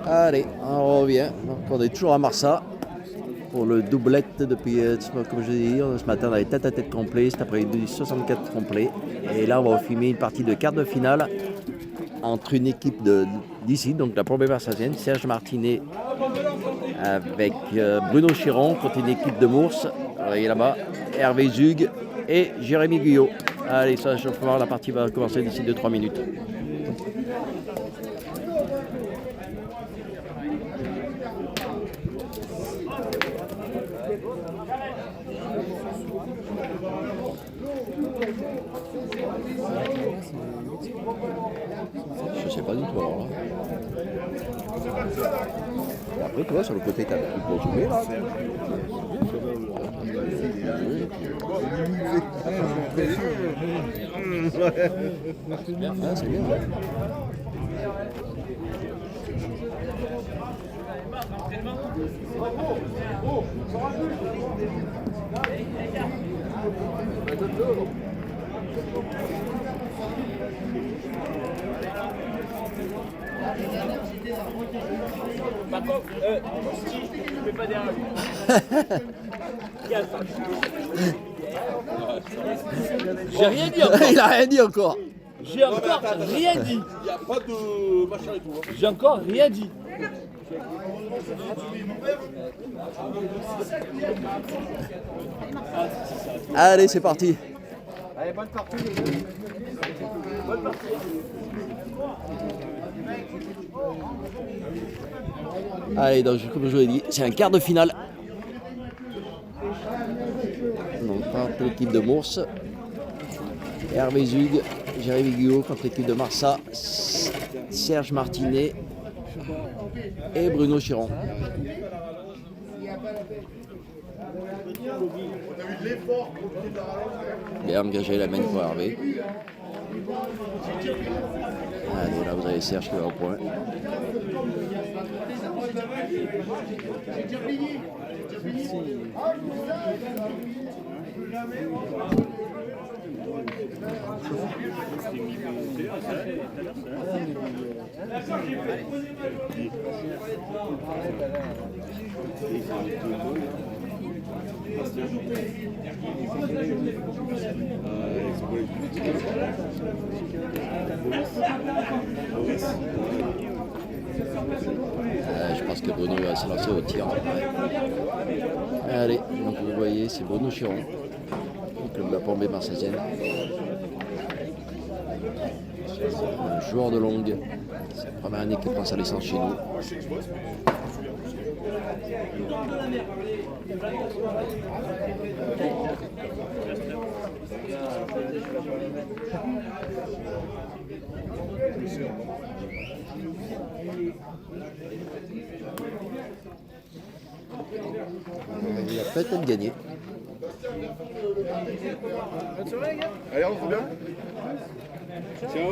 Allez, on revient. Donc on est toujours à Marsa pour le doublette depuis, comme je l'ai dit, ce matin on avait tête à tête complet, cet après-midi 64 complet. Et là on va filmer une partie de quart de finale entre une équipe d'ici, donc la Plombière Marsasienne, Serge Martinet avec Bruno Chiron contre une équipe de Mours. Vous voyez là-bas, Hervé Zug et Jérémy Guyot. Allez, ça je vais voir, la partie va commencer d'ici 2-3 minutes. Je sais pas du tout alors là. Et après tu vois sur le côté t'as plus pour zoomer là. Ah, c'est bien. Par contre, si je ne fais pas derrière j'ai rien dit encore. Il a rien dit encore. J'ai encore rien dit. Il n'y a pas de machin et tout. J'ai encore rien dit. Allez, c'est parti. Allez, bonne partie les gars. Bonne partie. Allez, donc comme je vous l'ai dit, c'est un quart de finale. Donc par l'équipe de Mours, Hervé Zug, Jérémy Guyot contre l'équipe de Marsa, Serge Martinet et Bruno Chiron. Bien engagé la main pour Hervé. Allez, là vous avez Serge qui va au point. Je pense que Bruno va se lancer au tir. Ouais. Allez, donc vous voyez, c'est Bruno Chiron, club de la Plombière Marsasienne. Un joueur de longue, c'est la première année qu'il prend sa licence chez nous. Il a peut-être gagné. Allez, on se bien. Ciao.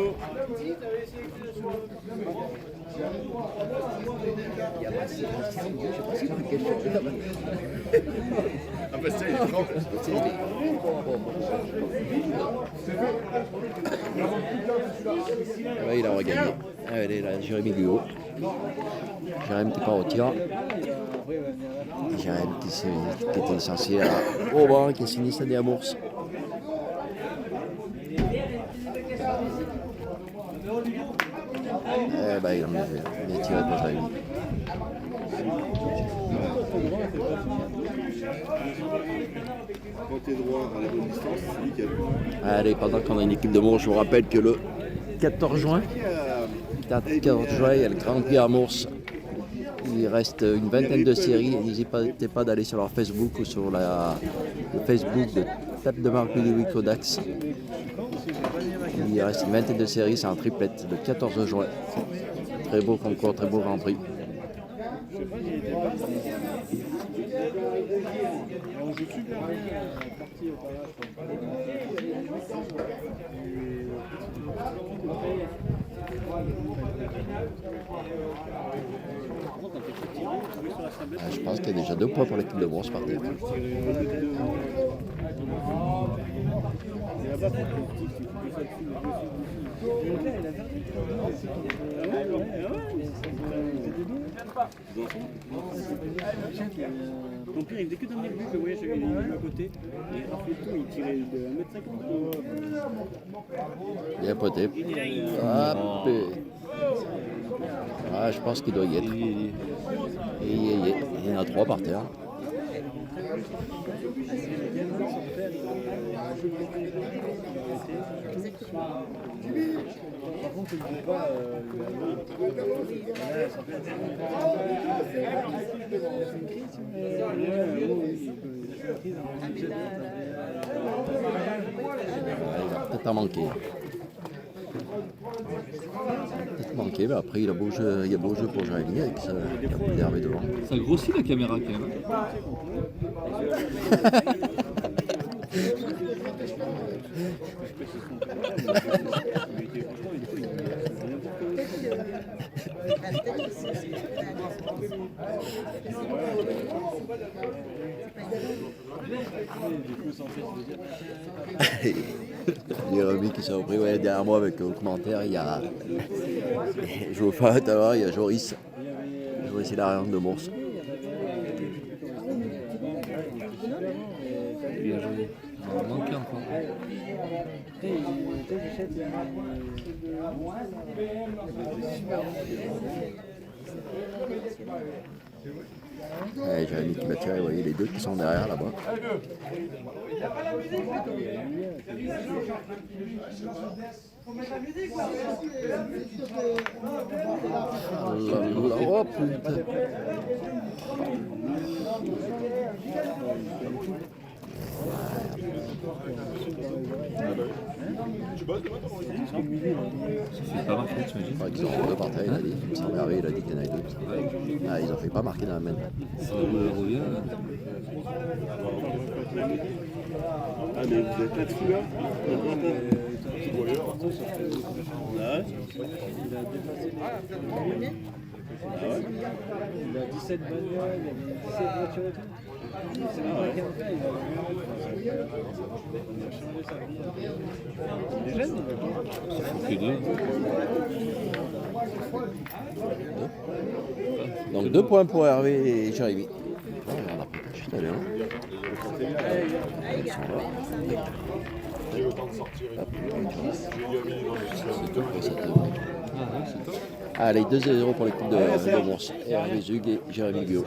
Ah bah ça, il est grand. Ouais, il a regagné. Allez, là, Jérémy Guyot. Jérémy qui part au tir. Jérémy qui était censé au banc, qui a signé cette année à Mours. Eh ben, il a tiré pour Jérémy. Quand t'es droit à la bonne distance, c'est nickel. Allez, pendant qu'on a une équipe de Mours, je vous rappelle que le 14 juin, il y a le Grand Prix à Mours. Il reste une vingtaine de séries. N'hésitez pas d'aller sur leur Facebook ou sur le Facebook de Table de Marque Louis Codax. Il reste une vingtaine de séries, c'est un triplette le 14 juin. Très beau concours, très beau Grand Prix. Je pense qu'il y a déjà 2 points pour l'équipe de Mours par terre. Ton pire, il faisait que d'amener le but, le voyage, il est à côté. Et après tout, il tirait de 1m50. Bien poté. Hop. Ah, je pense qu'il doit y être. Il y en a 3 par terre. Par contre, il ne peut pas. Il va peut-être en manquer. Peut-être manqué, mais après il a beau jeu pour Jérémy avec ça, il a plus d'herbe devant. Ça grossit la caméra quand même. Jérémy qui s'est repris derrière moi avec le commentaire, il y a je vous fais tout à l'heure, il y a Joris. Joris il a rien de Mours. Il en manque un encore. Jérémy qui va tirer, vous voyez les deux qui sont derrière là-bas. Oh putain. Ça fait pas marquer, tu imagines. Ils ont 2 par terre, il a dit. Il me semble il a dit qu'il y en avait 2. Ah, ils ont fait pas marquer dans la main. Ça revient. Ah, mais vous êtes là-dessus, là? Il a 17 bagnoles, il a 17 voitures et tout. C'est même pas qu'un cas, il a changé sa vie. Il est jeune, Ça fait que 2. Donc 2 points pour Hervé et Jérémy. Oh, regarde après, chut, allez, hein. Ils sont là. J'ai eu le temps de sortir. J'ai eu Amélie dans le C'est tout pour cette Ah ouais, c'est top. Allez, 2-0 pour l'équipe de Mours. Hervé Zug et Jérémy Guillaume.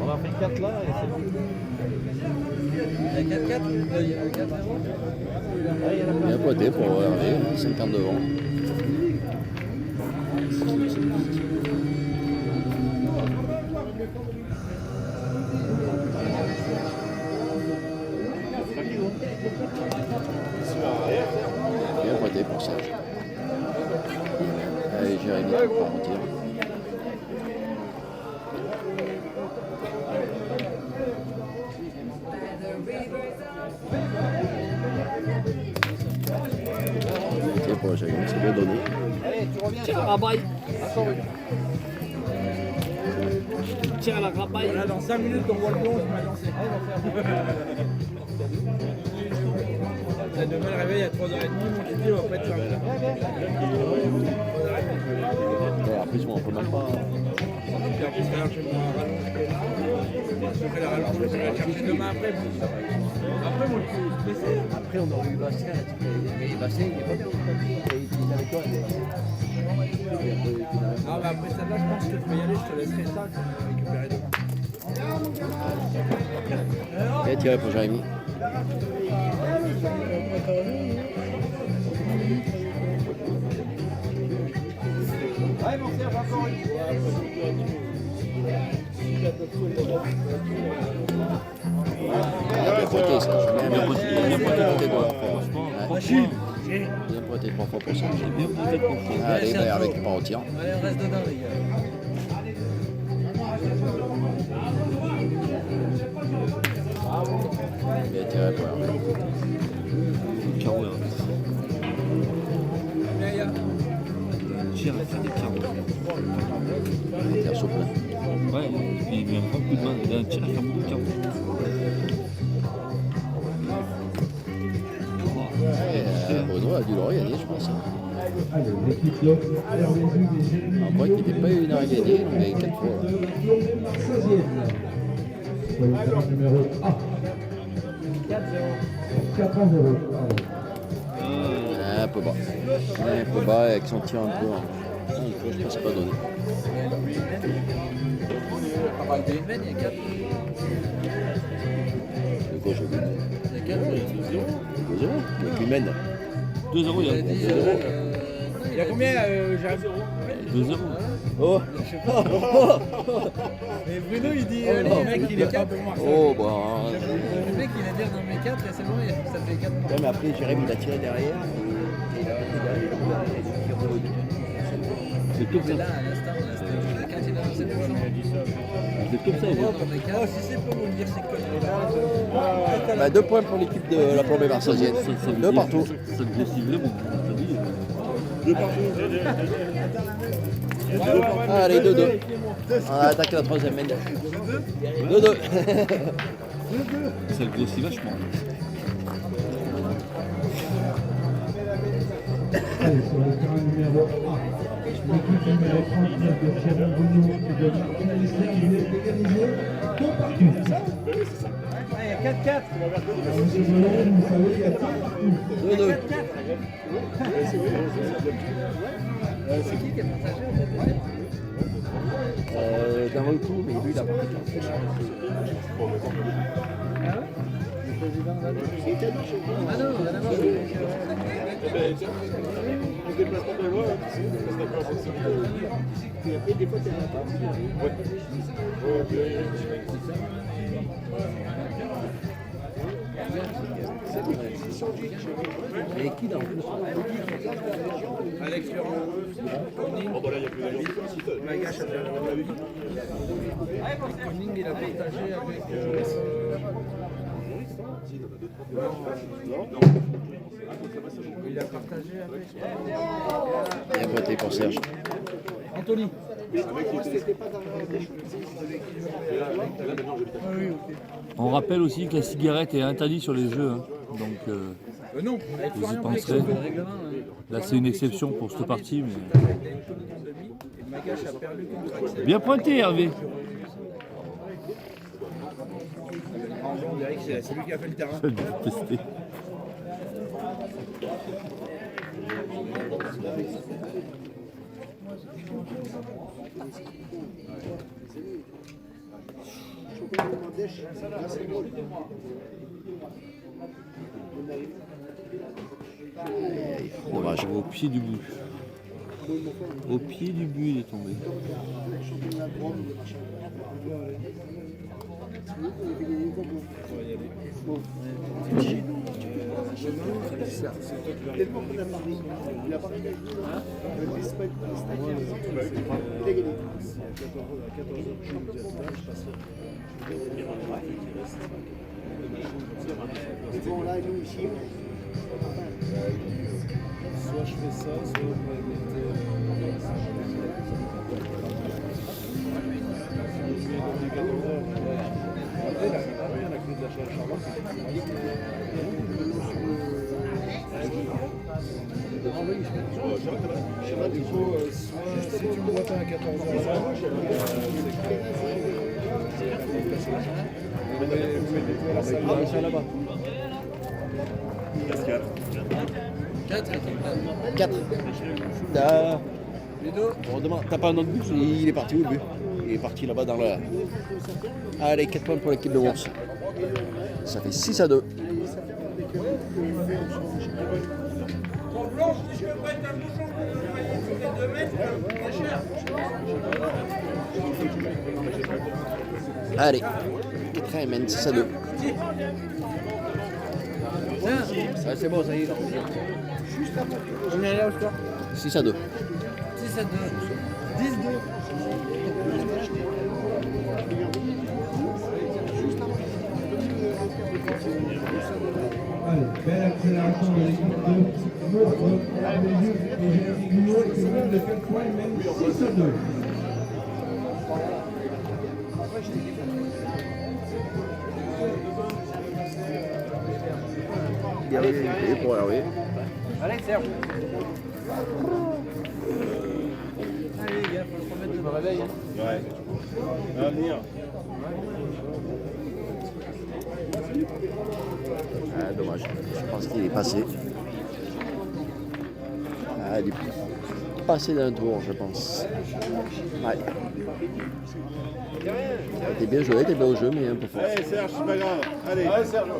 On a pris 4 là et c'est bon. Il y a 4-4. Il y a 4-0. Bien poté pour Hervé, 50 devant. Bien poté pour Serge. Allez, Jérémy qui part en tir. C'est pour Jérémy, c'est bien donné. Tire à la rabaille. Tire à la rabaille. Là, dans 5 minutes, on voit le plonge, je m'ai lancé. Demain, le réveil à 3h30, mon kiki, on va pas être sur Après, on peut même pas. Puis en plus, regarde, je vais me rallonger. Je ferai la rallonge, je vais la chercher demain après. Après, moi, je suis blessé. Après, on aurait eu Bastien, mais Bastien, il est pas bien. Il est avec toi. Ah, bah après celle-là, je pense que je peux y aller, je te laisserai ça, je vais récupérer demain. Bien tiré pour Jérémy. Ouais, mon Serge, encore une fois. Il a bien poté, ça. Bien poté, quoi. Franchement, Bien poté 3 fois pour ça. j'ai bien posé le confiance. Allez, bah, avec le part au tir. Allez, on reste dedans, les gars. Bien tiré pour Hervé. Carreau, hein. Tire à faire des carreaux. Il tire souple. Ouais, il met un grand coup de main. Il a un tir à faire beaucoup de carreaux. Bruno, Ouais, du l'aurait gagné, je pense. Allez, l'équipe Lop, Hervé Zug et Jérémy On voit qu'il n'était pas une heure à gagner, donc il y a 4 fois. Là. 16e. Soyez le numéro 1. 4 à 0. Un peu bas. Un peu bas avec son tir un peu en gauche, je pense pas donné. De gauche au but. 2-0. Avec Humaine. 2-0, il y a Il y a combien, Jérémy 2-0. Oh. Et Bruno, il dit le mec, il est pas pour Marseille. Oh bah. Le mec il a dit dans mes 4 et c'est bon, ça fait 4 mois. Ouais, mais après Jérémy il a tiré derrière. Et il a C'est comme ça. Là, à l'instant, c'était quand il a lancé le bouchon. C'est comme ça, ouais. Dans mes 4. Si c'est pour nous dire ces conneries-là. Bah, 2 points pour l'équipe de la Plombée marseillaise. Ça veut 2 dire- partout. Ça veut dire ciblé, bon. Allez, 2-2. On a attaqué la troisième mène. 2-2. Ça le grossit vachement. Allez, sur le terrain numéro 1. L'équipe numéro 39 de Thierry Bruno et de Martin Alester qui voulait égaliser 2 partout. Il y a 4-4. Monsieur Delon, vous savez, il y a 2 partout. 2-2. C'est qui a partagé en fait? D'un retour, mais lui il a pas pris. Ah non, rien à voir. Le déplacement de loi, c'est d'accord, c'est ça. Et après, des fois, t'es là. Et qui dans le plus? Alex Ferrand. Bon, bah là, il y a plus d'agents. Magache a perdu. Koning il a partagé avec. Il a partagé avec. Bien voté pour Serge. Anthony. On rappelle aussi que la cigarette est interdite sur les jeux. Hein. Donc, Non, vous y penserez. Le règlement. Hein. Là, c'est une exception pour cette partie. Mais... et Magache a perdu contre Axel. Bien pointé, Hervé. On dirait que c'est lui qui a fait le terrain. Je vais le tester. Dommage. Au pied du but. Au pied du but, il est tombé. Bon, là, nous, ici, soit je fais ça, soit je vais du coup, soit si tu me vois pas à 14h, c'est là-bas. 4. On demande, t'as pas un autre but? Il est parti où le but? Il est parti là-bas dans le... Allez, 4 points pour l'équipe de Wons. Ça fait 6-2. Allez, 4 mène 6-2. Ouais, c'est bon, ça y est. On est là au score. 6-2. 6 à 2. 10-2. Allez, belle accélération de l'équipe de Mourveux, Hervé Zug et Jérémy Guillot qui viennent de faire point, même 6-2. bien oui, pour Hervé. Allez, Serge. Allez, les gars, faut le remettre de me réveiller. Ouais. À venir. Ah, dommage. Je pense qu'il est passé. Ah, il est passé d'un tour, je pense. Ouais. T'es bien joué, t'es bien au jeu, mais un peu fort. Allez Serge, c'est pas grave. Allez. Allez Serge.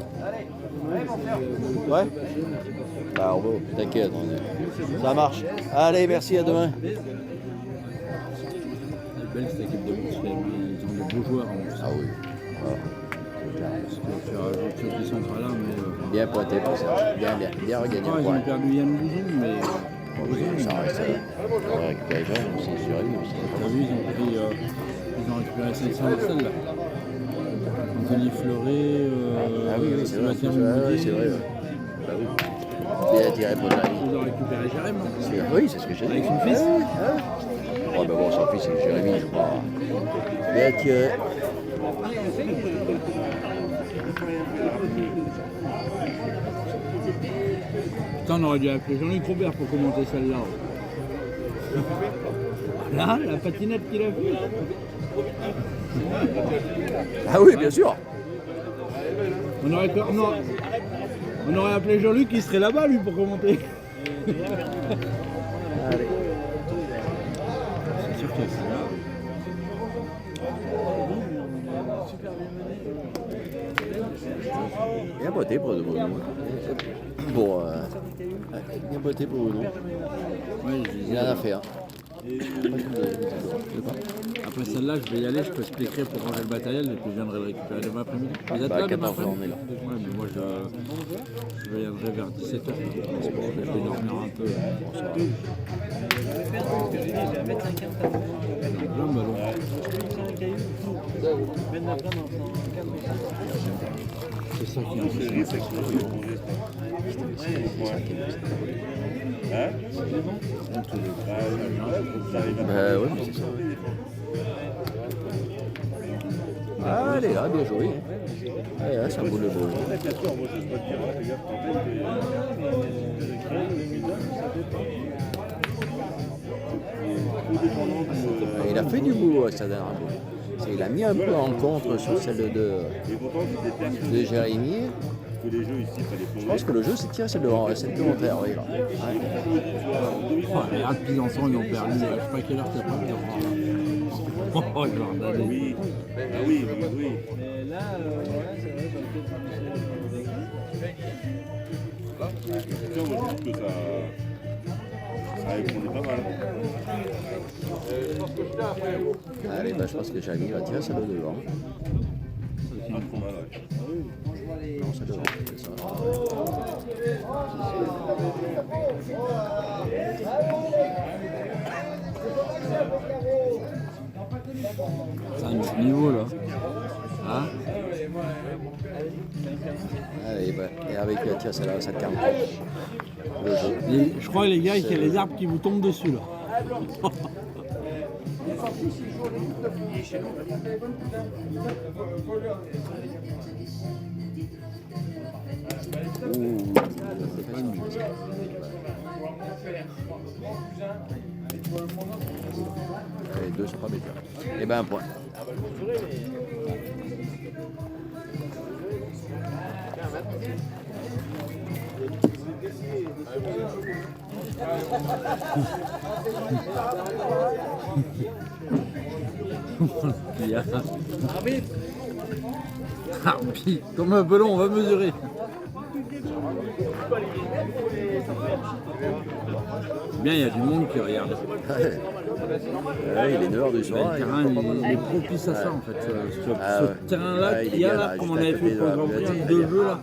Ouais. Bah, t'inquiète, ça marche. Allez, merci, à demain. Elle est belle cette équipe de Mons, ils ont de beaux joueurs en plus. Ah oui. Voilà. Parce que tu rajoutes ceux qui sont pas là, mais. Bien pointé pour ça. Bien regagné. Ils ont perdu Yann Bouzon, mais. Ça reste. On va récupérer Jean, c'est sûr. T'as vu, ils ont récupéré Saint Marcel là. Anthony Fleuret, Ah oui, c'est vrai. Sébastien C'est vrai. Mounier. Bah oui. Bien tiré pour Jérémy. Ils ont récupéré Jérémy. Oui, c'est ce que j'ai dit. Avec son fils. Oh, ben bon, son fils, c'est Jérémy, je crois. Bien tiré. Putain, on aurait dû appeler Jean-Luc Robert pour commenter celle-là. Là, la patinette qu'il a fait. Ah oui, bien sûr. On aurait appelé Jean-Luc, il serait là-bas lui pour commenter. Allez. C'est sûr qu'il y a ça. Bien botté pour Bruno. Bien botté pour Bruno. Ouais, Il en a fait un. Après celle-là, je vais y aller, je peux expliquer pour ranger le matériel et puis je viendrai le récupérer demain après-midi. Vous êtes là demain 14 après-midi? on est là. Ouais, mais moi je viendrai vers 17h. Je vais dormir un peu. Je vais faire ce que j'ai dit, je vais mettre 50 à vous. Non, bah non. Je vais prendre un caillou. Même après, dans son cadre. C'est ça qui est un peu. Hein? Bah ouais, c'est ça. Ah, elle est là, bien joué. Ouais, ça boule le beau. Il a fait du boulot avec sa dernière boule. Il a mis un peu en contre sur celle de Jérémy. Je pense que le jeu, c'est tiens, c'est le contraire, oui. Là. Ouais. Oh, les rats de Pisançon, ils ont perdu. Je sais pas quelle heure t'as pas de oh, Jordan. Oui. Ah oui. Et là, voilà, c'est vrai, Tiens, moi je trouve que ça répondait pas mal. Allez, bah, je pense que Jérémy va tirer celle de devant. Pas trop mal, ouais. Non, celle de devant, c'est ça. C'est un autre niveau là. Hein? Allez, bah, et avec tiens, celle-là, ça calme. Le jeu. Je crois les gars qu'il y a les arbres qui vous tombent dessus là. Les deux sont pas médiocres. Et ben un point. Arbitre, comme un pelon, on va mesurer. Bien, il y a du monde qui regarde. Ouais, il est 9h du soir. Le terrain il est propice à ça en fait. Ce terrain-là ouais, qu'il y a là, juste comme on à avait côté fait pour le de la Grand Prix, bibliothèque. deux jeux là,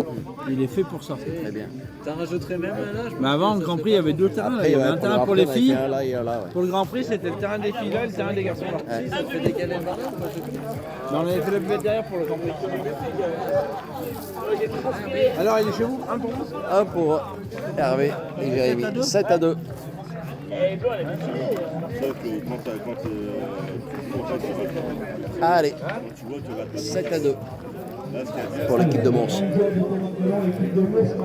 il est fait pour ça. Très bien. t'en rajouterais même un là. Mais avant, le Grand Prix, il y avait deux terrains. Là. Il y avait un ouais, terrain pour le les Grand Prix, filles. on en a fait un là et un là, ouais. Pour le Grand Prix, c'était le terrain des filles là et le terrain des garçons là. Ouais. Ça te fait décaler un bordel. Mais on avait fait la buvette derrière pour le Grand Prix. Alors, il est chez vous? Un pour vous? Un pour Hervé et Jérémy. 7-2. Sauf que Allez, tu vois, tu regardes 7-2 là, ce qu'il y a pour l'équipe de Mons. Un joueur du Mont Blanc, l'équipe de Mons.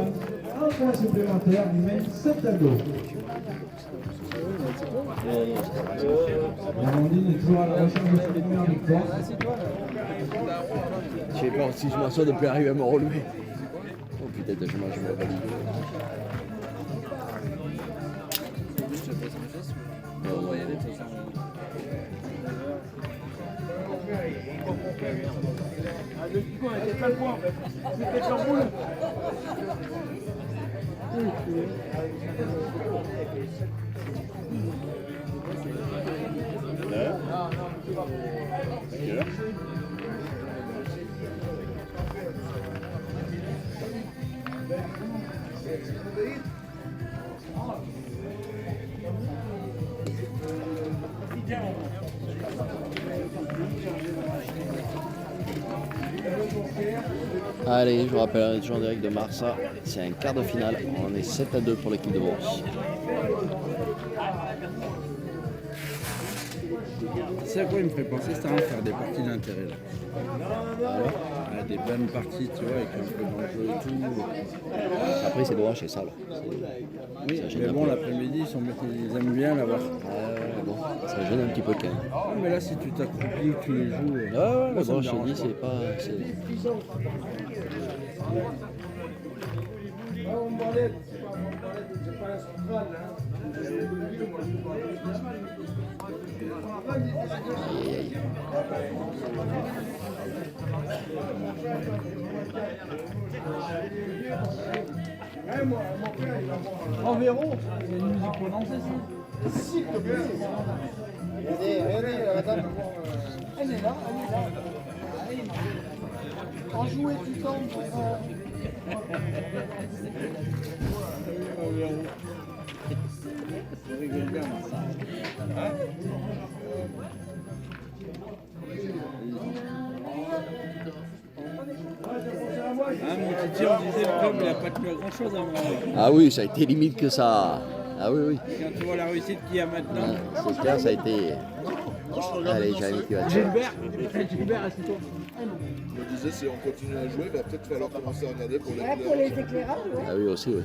un point supplémentaire, il mène 7-2. Amandine est toujours à la recherche de sa première victoire. Je sais pas si je m'assois de plus arriver à me relever. Oh putain, je mange ma valise. On va y aller de toute façon. Ah, le coup, on était plein de points en fait. C'était en boule. Allez, je vous rappelle, toujours en direct de Marsa, c'est un quart de finale. On est 7-2 pour l'équipe de Brosse. C'est à quoi il me ferait penser, c'est à faire des parties d'intérêt là. Des bonnes parties, tu vois, avec un peu d'enjeu et tout. Après, c'est droit chez ça. Là. Oui, mais bon, l'après-midi, ils aiment bien l'avoir. Bon, ça gêne un petit peu quand même. Ah, mais là, si tu t'accroupis, que tu les joues. Ouais, moi, mais ça bon, me je te dérange dis, c'est pas. Environ, c'est une musique prononcée ça. S'il te plaît. Regardez, madame. Elle est là, En jouer tout le temps. Je rigole bien, moi, ça. Ah, mon petit, on disait le club, il n'a pas tenu à grand chose avant. Ah oui, ça a été limite que ça. Ah oui, oui. Quand tu vois la réussite qu'il y a maintenant. C'est clair, ça a été. Allez, Jérémy qui va te faire. Gilbert, assieds-toi. Je me disais, si on continue à jouer, il va peut-être falloir commencer à regarder pour les Pour les éclairages, ouais. Ah oui, aussi, oui.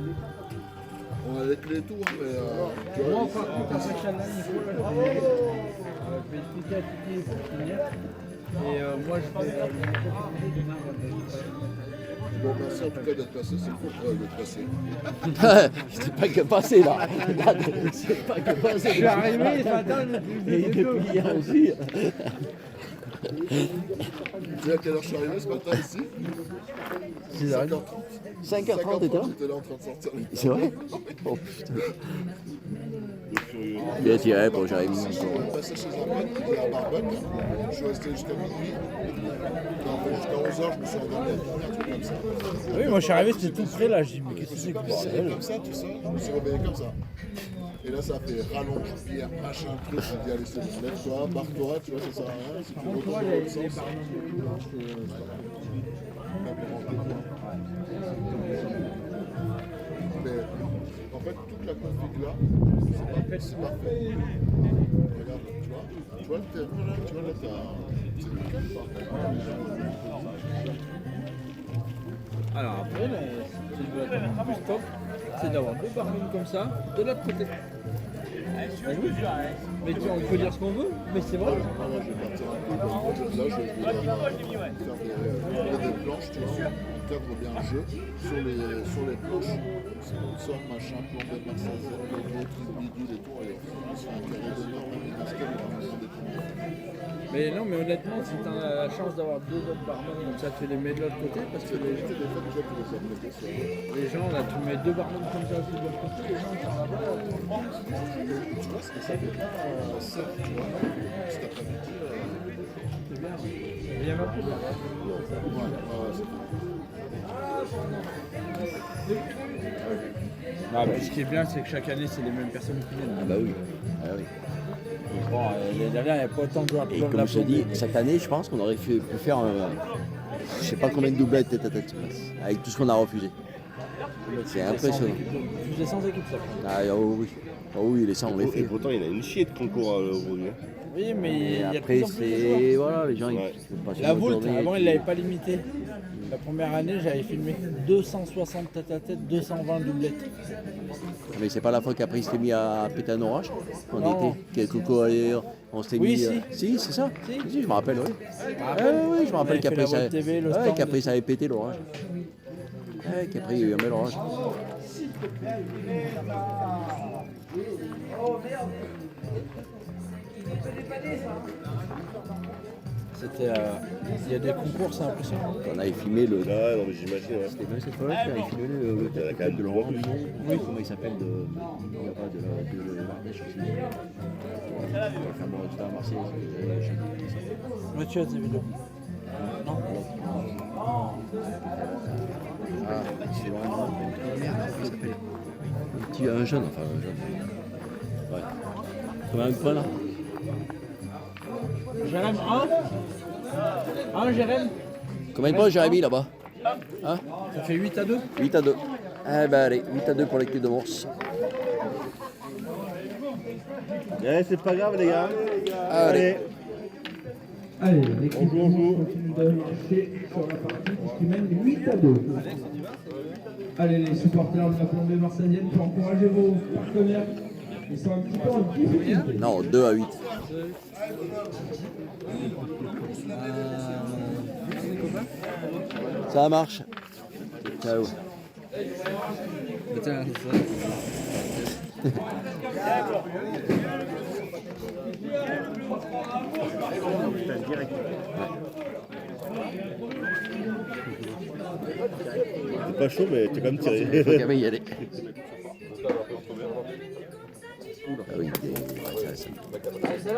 On a les clés et tout, hein, mais tu Moi, vois, par contre, après Shannon, il faut pas que je vais expliquer à Titi pour finir. Et moi, je vais bon, merci en tout cas d'être passé, c'est cool d'être passé. C'est pas que passé là. C'est pas que passé. Je suis arrivé ce matin, Et depuis hier aussi. Tu sais à quelle heure je suis arrivé ce matin ici 5h30. 5h30, t'étais là? J'étais là en train de sortir les C'est vrai? Oh putain. Bien tiré pour Jérémy. Je suis passé chez un pote qui était à Barbecue. Je suis resté jusqu'à minuit. Non, jusqu'à 11h, je me suis endormi, un truc comme ça. Oui, moi je suis arrivé, c'était tout près là. Je dis, mais qu'est-ce que c'est que Je suis réveillé comme ça, tout ça. Je me suis réveillé comme ça. Et là, ça fait rallonge, pierre, machin, truc. Je me dis, allez, c'est bon, lève-toi, barre-toi, tu vois, ça sert à rien. Si tu retournes dans l'autre sens. Mais en fait, toute la config là, c'est parfait. Regarde, tu vois le terrain là, tu vois là, c'est nickel ça. Alors après, là, ce qui doit être plus top, c'est d'avoir deux barman comme ça, de l'autre côté. Mais tu, on peut dire ce qu'on veut, mais c'est vrai. Ah, moi, je vais partir un peu. Là, je vais faire des planches, tu vois. On cadre bien le jeu sur les planches. Sponsor, machin, plan de Marseille, logo, truc bidule et tout. Et on se fait un carré d'honneur, même les casquettes, on va faire des trucs. Mais non, mais honnêtement, si tu as la chance d'avoir deux autres barman comme ça, tu les mets de l'autre côté parce que les gens, là, tu mets deux barman comme ça de l'autre côté, les gens ils sont là-bas. Tu vois, ce que ça fait pas ça, tu vois, cet après-midi. C'est bien. Il y a un peu de Ah, puis ce qui est bien, c'est que chaque année, c'est les mêmes personnes qui viennent. Ah bah oui. Ah oui. Bon, l'année dernière, il n'y a pas autant de joueurs Et comme je te dis, cette année, je pense qu'on aurait pu faire je sais pas combien de doublettes tête à tête avec tout ce qu'on a refusé. C'est impressionnant. Tu faisais 100 équipes, ça. Ah oh oui. Oh oui, les 100 on les Et fait. pourtant, il y en a une chier de concours aujourd'hui. Oui, mais il y a de Après, plus en plus de joueurs. c'est. Voilà, les gens, Ouais. ils passent La une Voulte, journée, avant, il ne l'avait pas limité. La première année, j'avais filmé 260 tête-à-tête, 220 doublettes. Mais c'est pas la fois qu'après il s'était mis à péter un orage en Non. été, qu'il y a Coco ailleurs, on s'était Oui, mis. si. Si, c'est ça. Si. Si, je me rappelle, oui. Oui, je me On rappelle avait fait qu'après la ça, Web TV, le ouais, stand. qu'après ça avait pété l'orage. Ouais, qu'après il y a eu un bel orage. C'était. Il y a des concours, c'est impressionnant. On avait filmé le. Ah, non, mais j'imagine, ouais. C'était bien cette fois-là qu'on avait filmé le Il y en a quand même de de Laurent. plus. Oui, comment il s'appelle de l'Ardèche aussi. Enfin bon, tu vas à Marseille. Mathieu, t'as vidéos. Non. Ah, c'est Laurent. Merde, comment il s'appelle un jeune, enfin un jeune. Ouais. Comment un point là Jérém, Jérém. Combien de points Jérémy là-bas? Hein? Ça fait 8 à 2. 8 à 2. Eh ben allez, 8 à 2 pour l'équipe de Mons. Eh, c'est pas grave, les gars. Allez. Allez, l'équipe de Mons continue de marcher sur la partie qui mène 8 à 2. Allez, les supporters de la Flambée marseillaise, pour encourager vos partenaires. Ils sont un petit peu en difficulté. Non, 2 à 8. Ça marche. Ciao. Tiens, C'est pas chaud, mais tu as quand même tiré. Il faut quand même y aller. Ah oui, ça.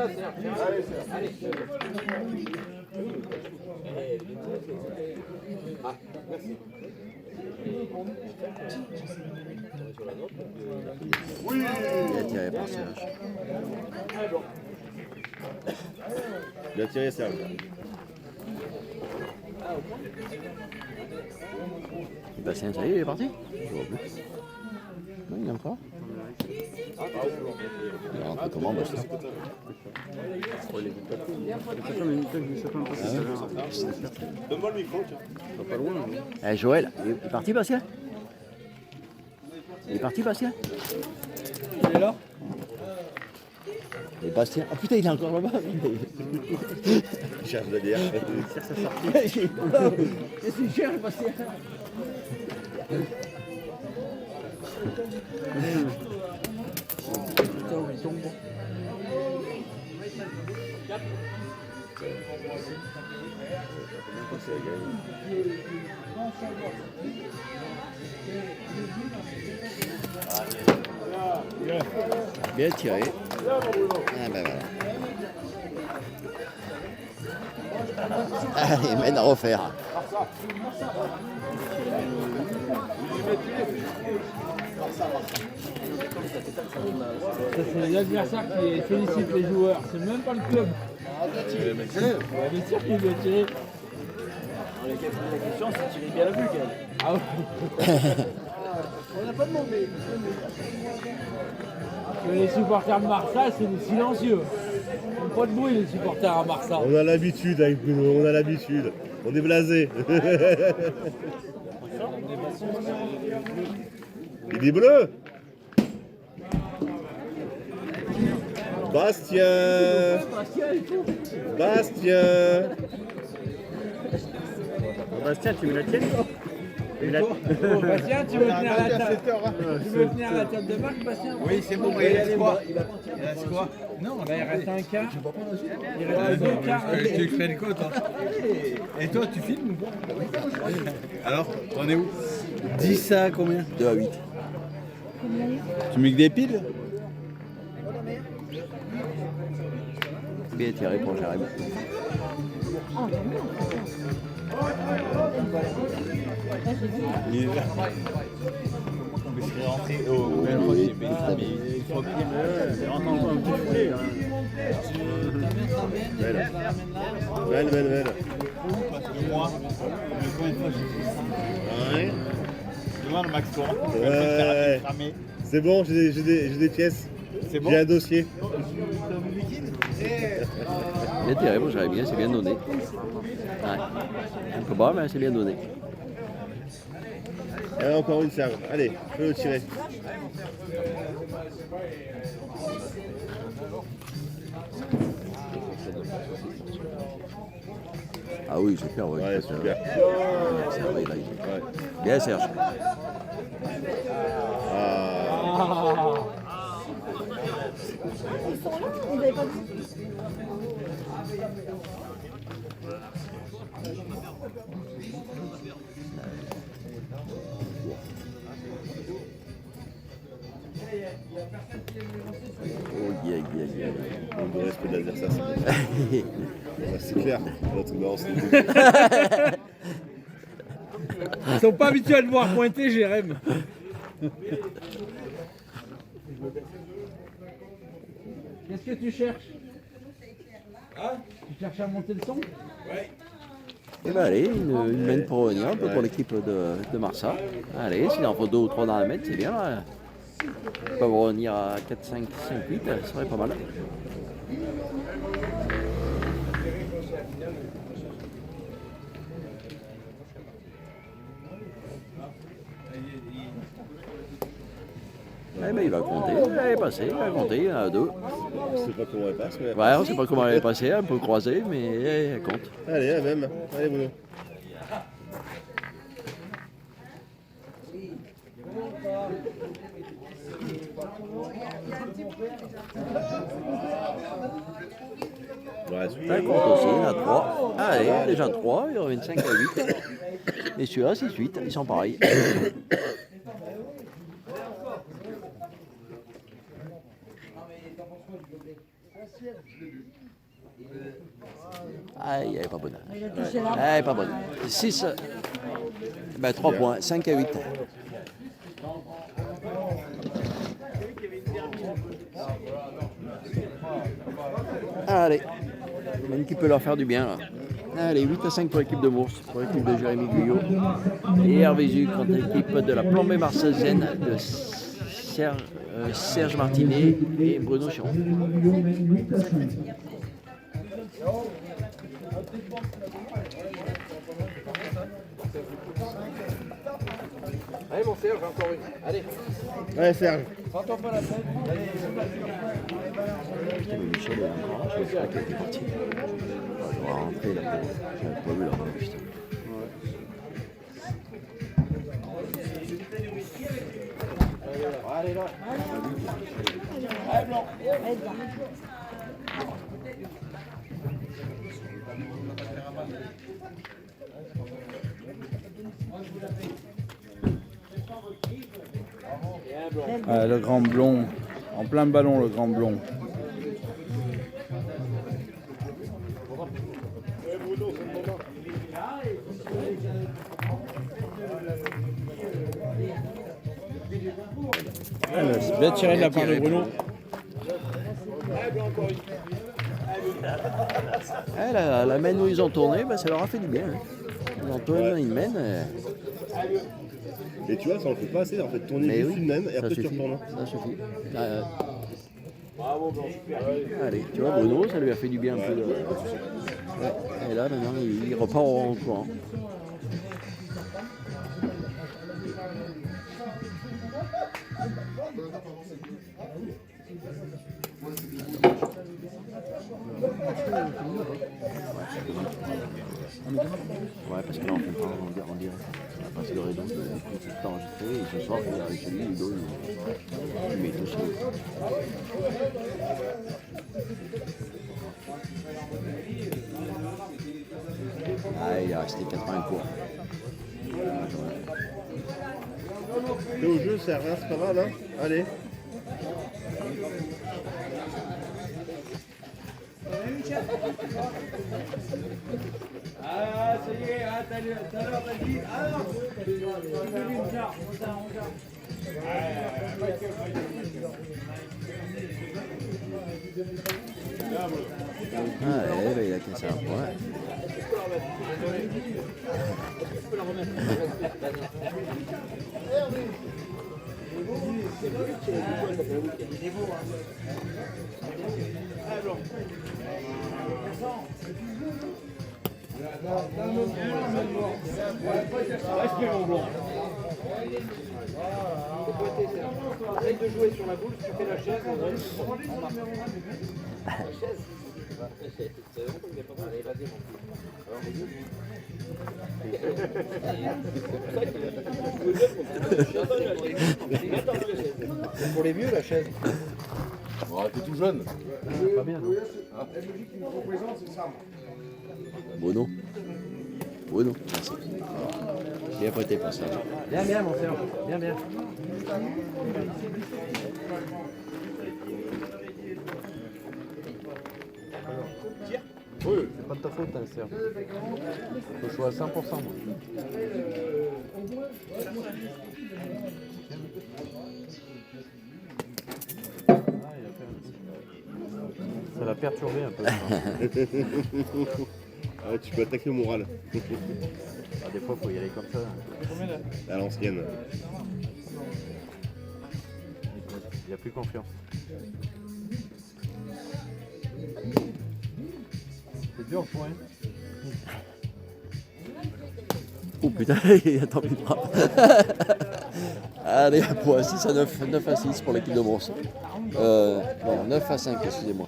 Bien tiré par Serge. Bien tiré, Serge. Bastien, ça y est, il est parti? Je vois plus. Non, il est encore. Il rentre comment, Bastien? Donne-moi le micro, tiens. Eh, Joël, il est parti, Bastien? Il est parti, Bastien? il est là. Et Bastien. Ah putain, il est encore là-bas. Il cherche la bière. Qu'est-ce qu'il cherche, Bastien? Putain, où il tombe. Bien tiré. Ah ben voilà. Allez, mène à refaire. Ça, c'est les adversaires qui félicitent les joueurs, c'est même pas le club. Bien sûr qu'il veut tirer. La question, c'est tirer bien la vue, quand même. Ah ouais. On n'a pas demandé. Les supporters de Marseille, c'est des silencieux. Ils font pas de bruit, les supporters à Marseille. On a l'habitude avec Bruno, on a l'habitude. On est blasé. Il est bleu. Bastien. Bastien. Bastien, tu mets la tienne? Oh, Bastien, tu veux tenir la table? Tu veux tenir la table de marque, Bastien? Oui, c'est bon, il reste quoi? Il reste quoi? Non, là, il reste un quart. Il reste deux quarts. Tu fais le côte, hein. Et toi, tu filmes ou pas? Alors, t'en es où? 10 à combien? 2 à 8. Tu mets que des piles? Bien tiré pour Jérémy. Belle, belle, belle. Ouais. Ouais. C'est bon, j'ai des pièces. J'ai un dossier. Bien tiré pour Jérémy, c'est bien donné. Ouais. Un peu bas, mais c'est bien donné. Allez, encore une Serge. Allez, fais le tirer. Ah oui, c'est clair, ouais. Ouais, super. Ça va, il a- Ouais. Bien, Serge. Ah. Ils sont là, vous n'avez pas vu? Oh, yeah, yeah, yeah. On devrait respect de laser, ça, c'est clair. L'autre, non, c'est Ils sont pas habitués à le voir pointer, Jérém. Qu'est-ce que tu cherches? Tu cherches à monter le son? Et ben allez, une mène pour revenir, un peu pour l'équipe de Marsa. Allez, s'il en faut 2 ou 3 dans la mène, c'est bien. Là. Ils peuvent revenir à 4, 5, 5, 8, ça serait pas mal. Eh ben, il va compter, il est passé, il va compter, il y en a 2. On sait pas comment elle passe, mais. Ouais, on sait pas comment elle est passée, un peu croisée, mais elle compte. Allez, la même. Allez, Bruno. Ouais, super. Ça compte aussi, il y en a 3. Allez, déjà 3, il revient de 5 à 8. Et celui-là, 6, 8, ils sont pareils. Aïe, elle est pas bonne. Elle est pas bonne. 6, ben 3 points, 5 à 8. Allez, même qui peut leur faire du bien là. Allez, 8 à 5 pour l'équipe de Mours, pour l'équipe de Jérémy Guyot. Et Hervé Zu contre l'équipe de la Plombée Marseillaine de Serge Martinet et Bruno Chiron. Allez mon Serge, encore une. Allez. Allez, Serge. Prends-toi pas la tête. Allez. Michel est encore là, je sais pas qu'il était parti. Je vais rentrer là, j'avais pas vu là, putain. Allez là. Allez, blanc. Allez, blanc. Le grand blond, en plein ballon le grand blond. C'est bien tiré de la part de Bruno. La mène où ils ont tourné, bah, ça leur a fait du bien. Hein. Ils ont tourné une mène. Et tu vois, ça en fait pas assez, en fait, tourner Mais juste oui, une même et ça après tu suffit. retournes. Ça suffit. Allez, tu vois, Bruno, ça lui a fait du bien un peu. Ouais. Et là, maintenant, il repart en courant. Ouais, parce que là, on fait pas en direct. Parce que le réseau, c'est tout enregistré, et ce soir, il est avec lui, Ludo, il met tout seul. Ah, il a resté 80 cours. T'es au jeu, c'est rien, c'est pas mal, hein. Allez. Ah, ça y est, ah, tout à l'heure, t'as dit. Ah non, Ah, il a cassé un point. Respect mon blanc. Essaye de jouer sur la boule, tu fais la chaise. La chaise. Allez, vas-y, mon c'est pour les vieux la chaise. Oh, t'es tout jeune. Pas bien, non. Bono. Bono, merci. Bien prêté pour ça. Bien, bien, mon frère. Bien, bien. Oui, c'est pas de ta faute, hein, Serge. Faut jouer à 100%. Moi. Ça l'a perturbé un peu. Ah, tu peux attaquer au moral. Ah, des fois, il faut y aller comme ça. À l'ancienne. Il n'y a plus confiance. C'est dur, le point. Oh putain, il a tant pis pas. Allez, point 6 à 9, 9 à 6 pour l'équipe de Bronson. Non, 9 à 5, excusez-moi.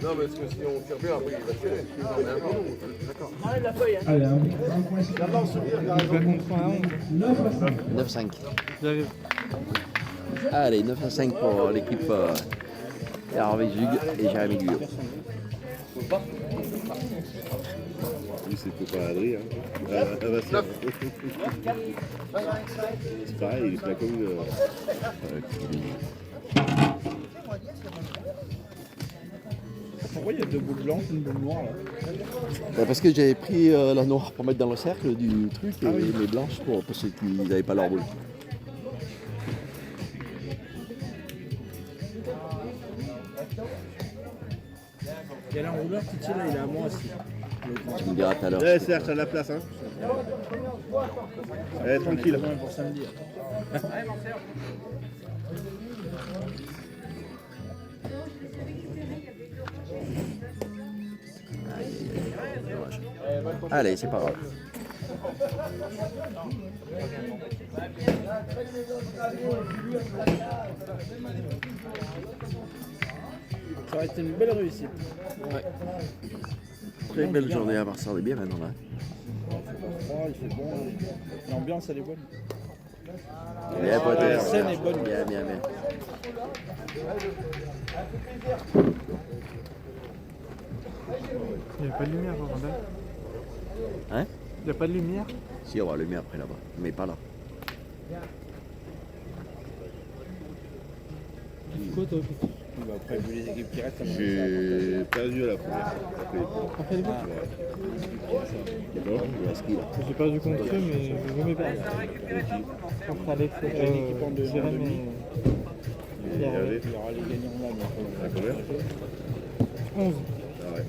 Non, parce que si on tire bien, après il va tirer. Non, mais un peu long. D'accord. Enlève la feuille, hein. Allez, un point supplémentaire. 9 à 5. 9 à 5. J'arrive. Allez, 9 à 5 pour l'équipe Hervé Zug et Jérémy Guyot. Lui, c'est Copaladri. Hein. C'est pareil, il est pas comme une. Pourquoi il y a deux boules blanches et une boule noire là? Parce que j'avais pris la noire pour mettre dans le cercle du truc et les blanches pour ceux qui n'avaient pas leur boule. Il y a l'enrouleur qui tire là, il est à moi aussi. Tu me diras tout à l'heure. Ouais, Serge, t'as de la place. Hein. Allez, tranquille. Pour samedi. Dommage. Allez, c'est pas grave. Ça aurait été une belle réussite. Ouais. Très belle journée à Marseille, on est bien maintenant là. Il fait froid, il fait bon. L'ambiance elle est bonne. Bien pointé. La scène est bonne. Bien, bien, bien. Il n'y a pas de lumière, Randall. Hein? Il n'y a pas de lumière? Si, on va allumer après là-bas, mais pas là. Quoi, toi? Après, vu les équipes qui restent, J'ai perdu à la première. D'accord. J'ai perdu contre eux, mais je vais jamais perdre. Contre Alex, une équipe en deux. Jérém et il y aura les gagnants là. Donc, À combien 11. Ah ouais.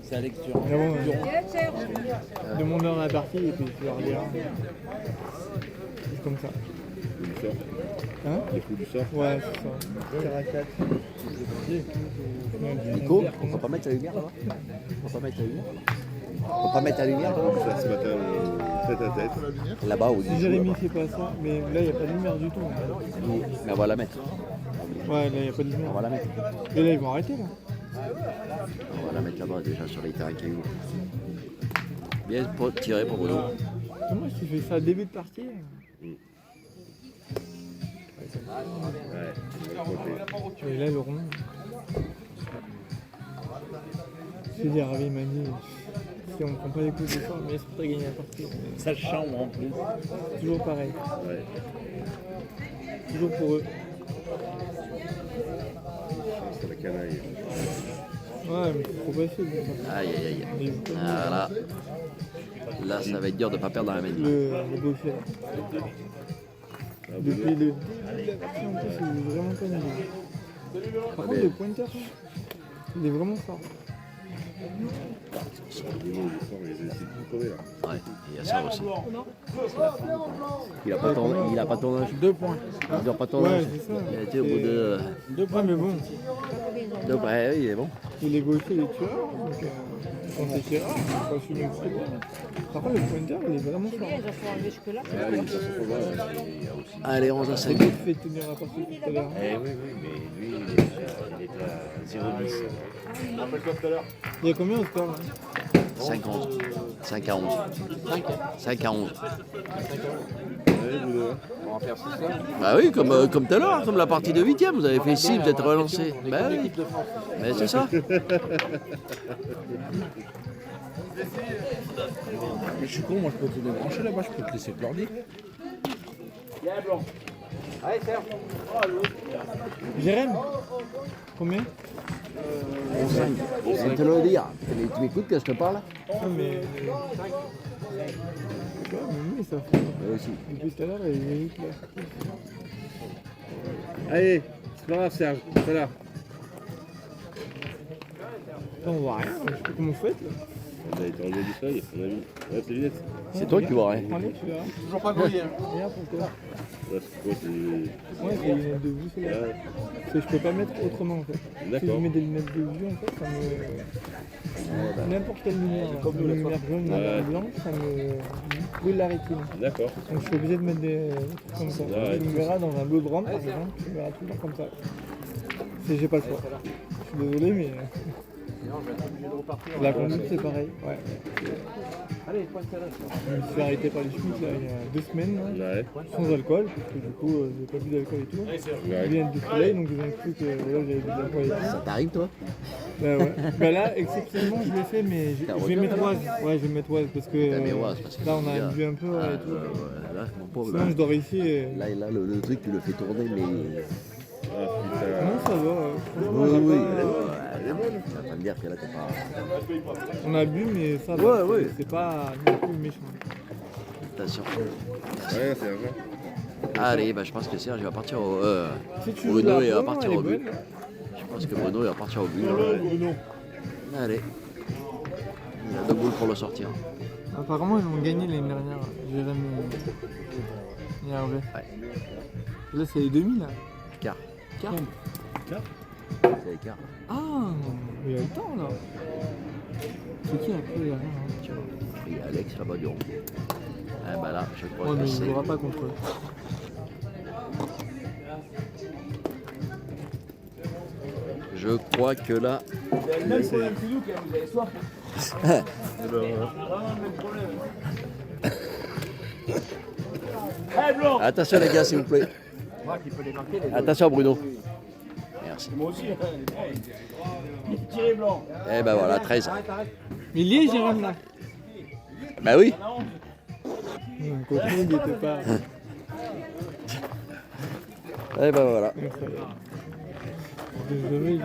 c'est Alex Durand. Mais bon, demandez dans la partie et puis je leur dirai. C'est comme ça. Les coups du sort. Hein? Les coups du sort. Ouais, c'est ça. Terre à 4. Nico, on va pas mettre la lumière là-bas? On va pas mettre la lumière? On va pas mettre la lumière là-bas? Ça ce matin, tête à tête. Là-bas ou Si Jérémy fait pas ça, mais là il n'y a pas de lumière du tout. Mais on va la mettre. Ouais, là il n'y a pas de On lumière. va la mettre. Et là ils vont arrêter là. On va la mettre là-bas déjà sur les terrains cailloux. Bien tiré pour Bruno. Comment tu fais ça début de partie? Ouais. Et là le rond. Je dis Hervé m'a dit si on prend pas les coups de soir, mais c'est pour gagner la partie. Ça chambre en plus. Toujours pareil. Ouais. Toujours pour eux. C'est la canaille. Ouais, mais c'est trop facile. Aïe aïe aïe. Voilà. Là, ça va être dur de ne pas perdre dans la main. Le gaucher là. Depuis le début de la partie, en plus, il est vraiment pas nul. Par contre, le pointeur, il est vraiment fort. Ouais, il y a ça aussi. Il a pas ton âge. 2 points. Il doit pas ton âge. Ouais, c'est ça. Il a été au bout de 2 points, mais bon. deux. Ouais, oui, il est bon. Il est gaucher, il est tueur. Donc, quand c'est tireur, c'est pas fini très bien. Par contre, le pointer, il est vraiment fort. Ils ont fait enlever jusque-là. Allez, 11 à 5. Il fait tenir la partie tout à l'heure. Eh oui, mais lui, il est à 0,10. Rappelle-toi tout à l'heure. Il y a combien au score là 5 à 11. 5 à 11. 5 à 11. On va faire 6 là. Bah oui, comme tout à l'heure, comme la partie de 8e, vous avez fait 6, vous êtes relancé. Bah oui. Mais c'est ça. Mais je suis con, moi je peux te débrancher là-bas, je peux te laisser te l'ordi. Jérém Combien Je vais te le dire. Tu m'écoutes que je te parle? Non mais... mais ça fait... Moi aussi. Depuis tout à l'heure, il est vite là. Allez, c'est pas grave, Serge, c'est là. On voit rien, je sais pas comment vous faites là. On a été enlevé du soleil, on a mis. Ouais, tes lunettes. C'est toi qui vois rien. Allez, tu verras. Toujours pas brouillé. Hein. Regarde pour toi. Ouais, c'est quoi, c'est. Ouais, c'est des lunettes de vue, c'est là. Ouais. Je peux pas mettre autrement en fait. Si D'accord. je mets des lunettes de vue, en fait, ça me... N'importe quelle lumière, là. Une lumière jaune, une lumière blanche, ça me brûle la rétine. D'accord. Donc je suis obligé de mettre des trucs comme ça. Ouais. Tu me verras dans un bleu brand par exemple, tu me verras toujours comme ça. J'ai pas le choix. Je suis désolé, mais la conduite c'est pareil. Ouais. Allez, point de calage. Je me suis fait arrêter par les schmitts là, il y a 2 semaines, là, Ouais. sans alcool, parce que du coup j'ai pas bu d'alcool et tout. Ouais. Ils viennent du soleil, donc ils ont cru que là j'avais bu d'alcool et tout. Ça t'arrive, toi? Bah ouais. Bah là, exceptionnellement, je l'ai fait, mais je vais mettre oise. Ouais, je vais mettre oise parce que T'as mis oise, parce que là on c'est a bien. bu un peu ouais, et tout. Là, mon pauvre. Sinon, je dors ici. Là, le truc, tu le fais tourner, mais. Ah putain. Non, ça va. Franchement, Oui, j'ai oui, pas- elle est bonne. Tu vas pas me dire que là, t'es pas. On a bu, mais ça va. Ouais, ouais. C'est pas non plus méchant. Attention. Ouais, c'est un Allez, bah, je pense que Serge il va partir au. Si tu Bruno la il va prends, partir elle est au but. bonne. Je pense que Bruno il va partir au but. Bruno. Allez. Il a 2 boules pour le sortir. Apparemment, ils ont gagné l'année dernière. Jérémy et Hervé. Ouais. Là, c'est les demi là. Quart. Quart. C'est l'écart. Ah, il y a le temps là. C'est qui après derrière hein Tu vois. Il y a Alex là-bas du rond. Ah bah là, je crois Ouais, que mais il ne c'est. jouera pas contre eux. Je crois que là. C'est le même problème que nous, quand vous avez soif. Hey, Blanc. Attention les gars, s'il vous plaît. Moi qui peux les marquer, les deux. Attention Bruno. Merci. Moi aussi. Tirez Blanc. Eh ben voilà, 13. Mais il y est, Jérôme là. Bah oui. Contre nous, il n'était pas. Eh ben voilà. Désolé,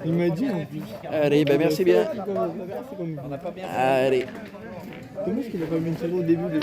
il m'a dit en plus. Allez, ben merci bien. On n'a pas bien. Allez. Dommage qu'il n'a pas mis une série au début.